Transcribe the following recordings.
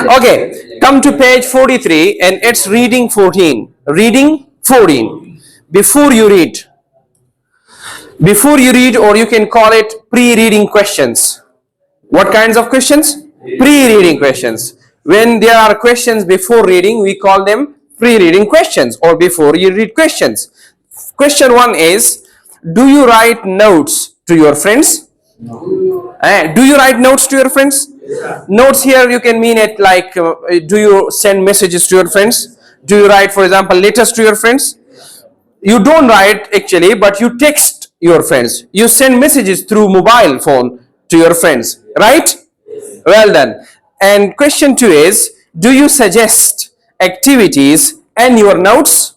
Okay, come to page 43 and it's reading 14. Reading 14. Before you read, or you can call it pre-reading questions. What kinds of questions? Pre-reading questions. When there are questions before reading, we call them pre-reading questions or before you read questions. Question 1 is, do you write notes to your friends? Do you write notes to your friends? Notes here you can mean it like, do you send messages to your friends? Do you write, for example, letters to your friends? You don't write actually, but you text your friends. You send messages through mobile phone to your friends, right? Well done. And question 2 is, do you suggest activities in your notes?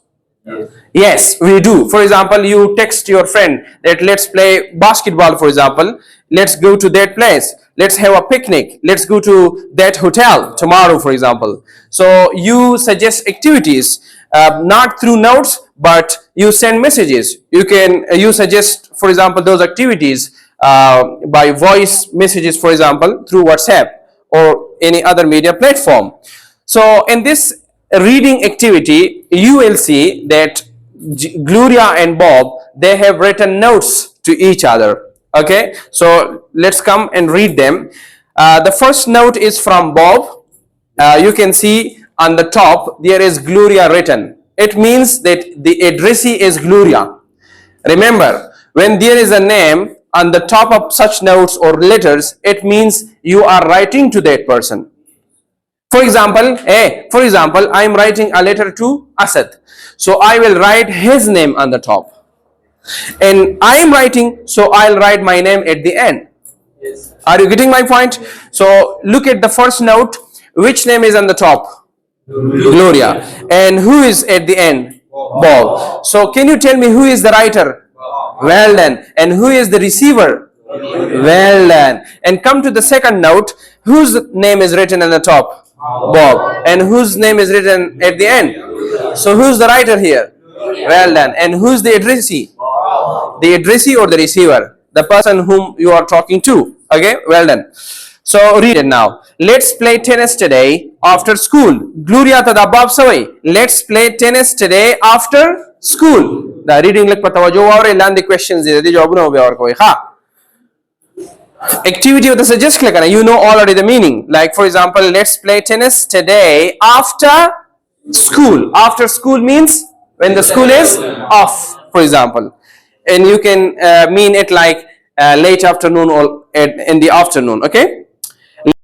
Yes, we do. For example, you text your friend that let's play basketball, for example. Let's go to that place. Let's have a picnic. Let's go to that hotel tomorrow, for example. So you suggest activities, not through notes, but you send messages. You suggest, for example, those activities by voice messages, for example, through WhatsApp or any other media platform. So in this reading activity, you will see that Gloria and Bob, they have written notes to each other. Okay, so let's come and read them. The first note is from Bob. You can see on the top there is Gloria written. It means that the addressee is Gloria. Remember, when there is a name on the top of such notes or letters, it means you are writing to that person. For example, I am writing a letter to Asad. So I will write his name on the top. And I am writing, so I'll write my name at the end. Yes. Are you getting my point? So look at the first note. Which name is on the top? Gloria. And who is at the end? Bob. So can you tell me who is the writer? Well done. And who is the receiver? Well done. And come to the second note. Whose name is written on the top? Bob. And whose name is written at the end? So who's the writer here? Well done. And who's the addressee? The addressee or the receiver? The person whom you are talking to. Okay, well done. So read it now. Let's play tennis today after school. Gloria tada Bob sawai. Let's play tennis today after school. The reading like patawajo aur land the questions de jawab na hobe aur koi ha. Activity with the suggest click on. You know already the meaning. Like for example, let's play tennis today after school. After school means when the school is off, for example. And you can mean it like late afternoon or in the afternoon. Okay.